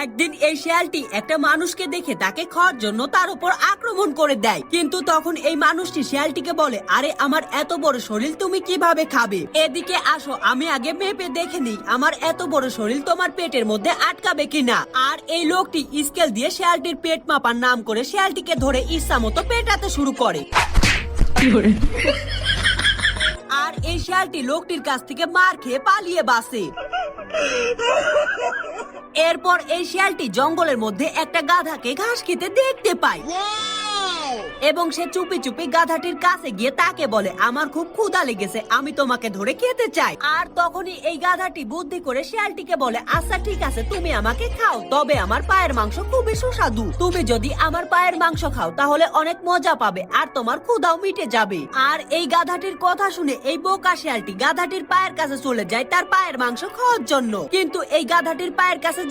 একদিন এই শিয়ালটি একটা মানুষকে দেখে তাকে খাওয়ার জন্য তার উপর আক্রমণ করে দেয়, কিন্তু তখন এই মানুষটি শিয়ালটিকে বলে, আরে আমার এত বড় শরীর তুমি কিভাবে খাবে, এদিকে আসো আমি আগে মেপে দেখে নিই আমার এত বড় শরীর তোমার পেটের মধ্যে আটকাবে কিনা। আর এই লোকটি স্কেল দিয়ে শিয়ালটির পেট মাপার নাম করে শিয়ালটিকে ধরে ইচ্ছা মতো পেটাতে শুরু করে। আর এই শিয়ালটি লোকটির কাছ থেকে মার খেয়ে পালিয়ে বাসে। এরপর এই শিয়ালটি জঙ্গলের মধ্যে একটা গাধাকে ঘাস খেতে দেখতে পায় এবং সে চুপি চুপি গাধাটির কাছে গিয়ে তাকে বলে, আমার খুব ক্ষুধা লেগেছে, আমি তোমাকে ধরে খেতে চাই। আর তখনই এই গাধাটি বুদ্ধি করে শিয়ালটিকে বলে, আচ্ছা ঠিক আছে তুমি আমাকে খাও, তবে আমার পায়ের মাংস খুবই সুস্বাদু, তুমি যদি আমার পায়ের মাংস খাও তাহলে অনেক মজা পাবে আর তোমার ক্ষুধাও মিটে যাবে। আর এই গাধাটির কথা শুনে এই বোকা শিয়ালটি গাধাটির পায়ের কাছে চলে যায় তার পায়ের মাংস খাওয়ার জন্য, কিন্তু এই গাধাটির পায়ের কাছে